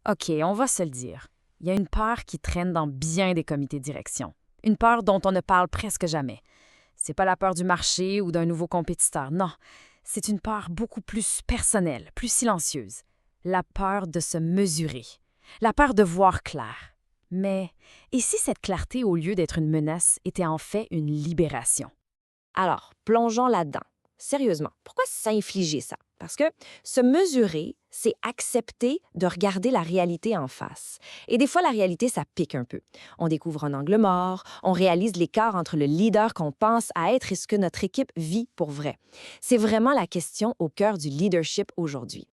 OK, on va se le dire. Il y a une peur qui traîne dans bien des comités de direction. Une peur dont on ne parle presque jamais. C'est pas la peur du marché ou d'un nouveau compétiteur, non. C'est une peur beaucoup plus personnelle, plus silencieuse. La peur de se mesurer. La peur de voir clair. Mais et si cette clarté, au lieu d'être une menace, était en fait une libération? Alors, plongeons là-dedans. Sérieusement, pourquoi s'infliger ça? Parce que se mesurer, c'est accepter de regarder la réalité en face. Et des fois, la réalité, ça pique un peu. On découvre un angle mort, on réalise l'écart entre le leader qu'on pense à être et ce que notre équipe vit pour vrai. C'est vraiment la question au cœur du leadership aujourd'hui.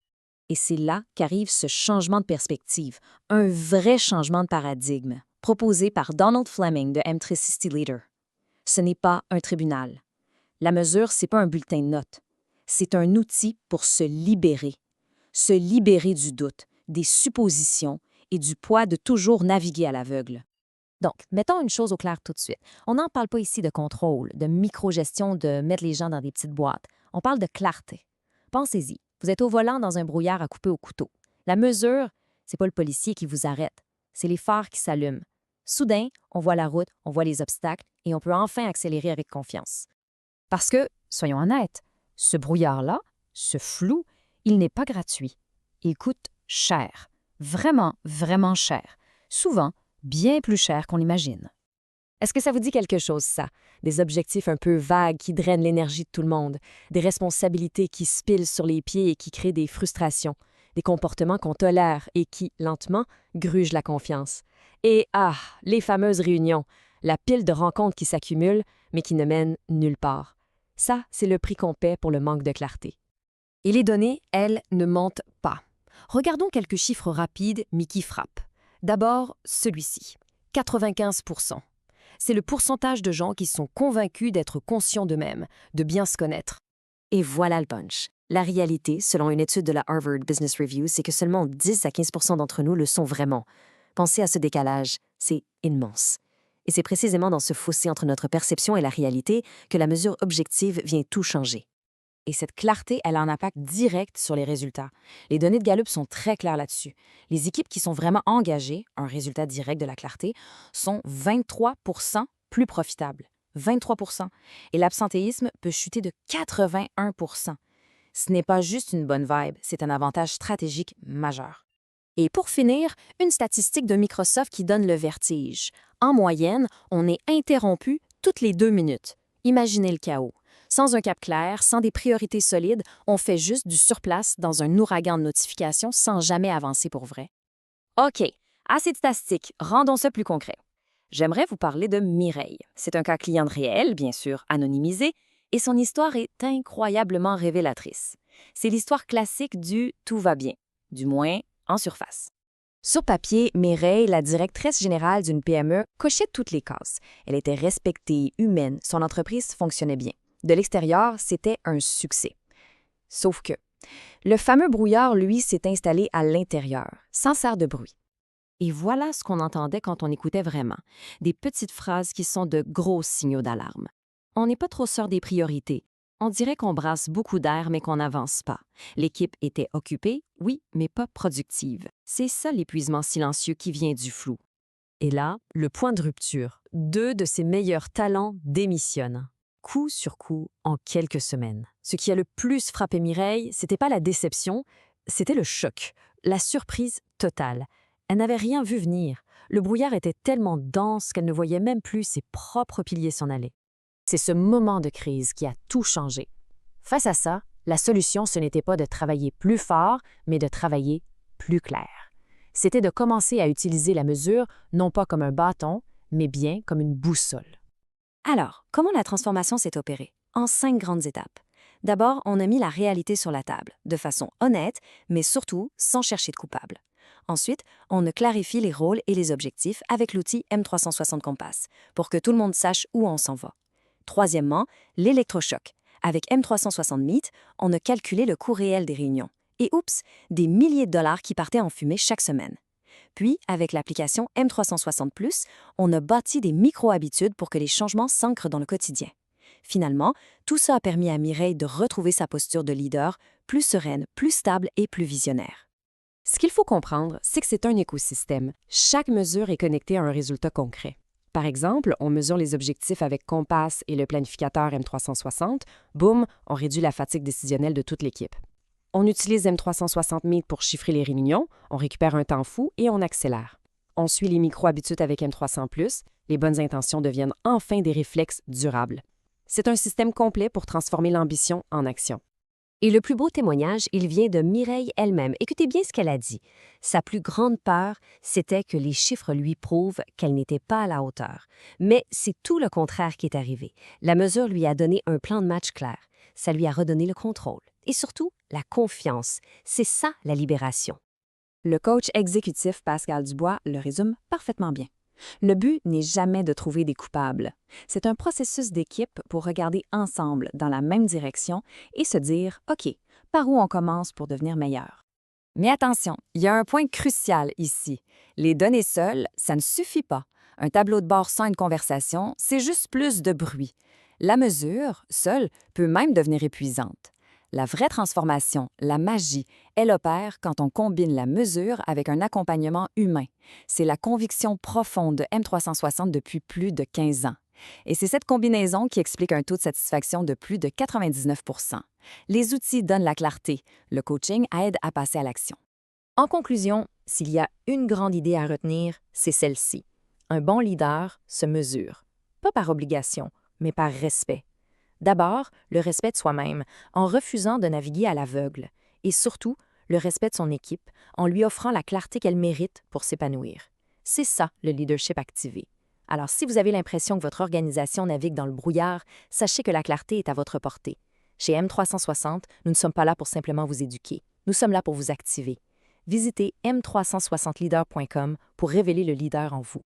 Et c'est là qu'arrive ce changement de perspective, un vrai changement de paradigme, proposé par Donald Fleming de M360 Leader. Ce n'est pas un tribunal. La mesure, c'est pas un bulletin de notes. C'est un outil pour se libérer. Se libérer du doute, des suppositions et du poids de toujours naviguer à l'aveugle. Donc, mettons une chose au clair tout de suite. On n'en parle pas ici de contrôle, de microgestion, de mettre les gens dans des petites boîtes. On parle de clarté. Pensez-y. Vous êtes au volant dans un brouillard à couper au couteau. La mesure, c'est pas le policier qui vous arrête. C'est les phares qui s'allument. Soudain, on voit la route, on voit les obstacles et on peut enfin accélérer avec confiance. Parce que, soyons honnêtes, ce brouillard-là, ce flou, il n'est pas gratuit. Il coûte cher. Vraiment, vraiment cher. Souvent, bien plus cher qu'on l'imagine. Est-ce que ça vous dit quelque chose, ça? Des objectifs un peu vagues qui drainent l'énergie de tout le monde, des responsabilités qui se pilent sur les pieds et qui créent des frustrations, des comportements qu'on tolère et qui, lentement, grugent la confiance. Et les fameuses réunions, la pile de rencontres qui s'accumulent, mais qui ne mènent nulle part. Ça, c'est le prix qu'on paie pour le manque de clarté. Et les données, elles, ne mentent pas. Regardons quelques chiffres rapides, mais qui frappent. D'abord, celui-ci, 95%. C'est le pourcentage de gens qui sont convaincus d'être conscients d'eux-mêmes, de bien se connaître. Et voilà le punch. La réalité, selon une étude de la Harvard Business Review, c'est que seulement 10 à 15% d'entre nous le sont vraiment. Pensez à ce décalage, c'est immense. Et c'est précisément dans ce fossé entre notre perception et la réalité que la mesure objective vient tout changer. Et cette clarté, elle a un impact direct sur les résultats. Les données de Gallup sont très claires là-dessus. Les équipes qui sont vraiment engagées, un résultat direct de la clarté, sont 23% plus profitables. 23%. Et l'absentéisme peut chuter de 81%. Ce n'est pas juste une bonne vibe, c'est un avantage stratégique majeur. Et pour finir, une statistique de Microsoft qui donne le vertige. En moyenne, on est interrompu toutes les 2 minutes. Imaginez le chaos. Sans un cap clair, sans des priorités solides, on fait juste du surplace dans un ouragan de notifications sans jamais avancer pour vrai. OK, assez de statistiques, rendons ça plus concret. J'aimerais vous parler de Mireille. C'est un cas client réel, bien sûr, anonymisé, et son histoire est incroyablement révélatrice. C'est l'histoire classique du « tout va bien », du moins en surface. Sur papier, Mireille, la directrice générale d'une PME, cochait toutes les cases. Elle était respectée, humaine, son entreprise fonctionnait bien. De l'extérieur, c'était un succès. Sauf que le fameux brouillard, lui, s'est installé à l'intérieur, sans faire de bruit. Et voilà ce qu'on entendait quand on écoutait vraiment. Des petites phrases qui sont de gros signaux d'alarme. On n'est pas trop sûr des priorités. On dirait qu'on brasse beaucoup d'air, mais qu'on n'avance pas. L'équipe était occupée, oui, mais pas productive. C'est ça l'épuisement silencieux qui vient du flou. Et là, le point de rupture. 2 de ses meilleurs talents démissionnent. Coup sur coup, en quelques semaines. Ce qui a le plus frappé Mireille, c'était pas la déception, c'était le choc, la surprise totale. Elle n'avait rien vu venir. Le brouillard était tellement dense qu'elle ne voyait même plus ses propres piliers s'en aller. C'est ce moment de crise qui a tout changé. Face à ça, la solution, ce n'était pas de travailler plus fort, mais de travailler plus clair. C'était de commencer à utiliser la mesure non pas comme un bâton, mais bien comme une boussole. Alors, comment la transformation s'est opérée? En 5 grandes étapes. D'abord, on a mis la réalité sur la table, de façon honnête, mais surtout sans chercher de coupable. Ensuite, on a clarifié les rôles et les objectifs avec l'outil M360 Compass, pour que tout le monde sache où on s'en va. Troisièmement, l'électrochoc. Avec M360 Meet, on a calculé le coût réel des réunions. Et oups, des milliers de dollars qui partaient en fumée chaque semaine. Puis, avec l'application M360+, on a bâti des micro-habitudes pour que les changements s'ancrent dans le quotidien. Finalement, tout ça a permis à Mireille de retrouver sa posture de leader, plus sereine, plus stable et plus visionnaire. Ce qu'il faut comprendre, c'est que c'est un écosystème. Chaque mesure est connectée à un résultat concret. Par exemple, on mesure les objectifs avec Compass et le planificateur M360. Boum, on réduit la fatigue décisionnelle de toute l'équipe. On utilise M360 Meet pour chiffrer les réunions, on récupère un temps fou et on accélère. On suit les micro-habitudes avec M300+, les bonnes intentions deviennent enfin des réflexes durables. C'est un système complet pour transformer l'ambition en action. Et le plus beau témoignage, il vient de Mireille elle-même. Écoutez bien ce qu'elle a dit. Sa plus grande peur, c'était que les chiffres lui prouvent qu'elle n'était pas à la hauteur. Mais c'est tout le contraire qui est arrivé. La mesure lui a donné un plan de match clair. Ça lui a redonné le contrôle. Et surtout, la confiance. C'est ça, la libération. Le coach exécutif Pascal Dubois le résume parfaitement bien. Le but n'est jamais de trouver des coupables. C'est un processus d'équipe pour regarder ensemble dans la même direction et se dire « OK, par où on commence pour devenir meilleur? » Mais attention, il y a un point crucial ici. Les données seules, ça ne suffit pas. Un tableau de bord sans une conversation, c'est juste plus de bruit. La mesure, seule, peut même devenir épuisante. La vraie transformation, la magie, elle opère quand on combine la mesure avec un accompagnement humain. C'est la conviction profonde de M360 depuis plus de 15 ans. Et c'est cette combinaison qui explique un taux de satisfaction de plus de 99 %. Les outils donnent la clarté. Le coaching aide à passer à l'action. En conclusion, s'il y a une grande idée à retenir, c'est celle-ci. Un bon leader se mesure. Pas par obligation, mais par respect. D'abord, le respect de soi-même, en refusant de naviguer à l'aveugle. Et surtout, le respect de son équipe, en lui offrant la clarté qu'elle mérite pour s'épanouir. C'est ça, le leadership activé. Alors, si vous avez l'impression que votre organisation navigue dans le brouillard, sachez que la clarté est à votre portée. Chez M360, nous ne sommes pas là pour simplement vous éduquer. Nous sommes là pour vous activer. Visitez m360leader.com pour révéler le leader en vous.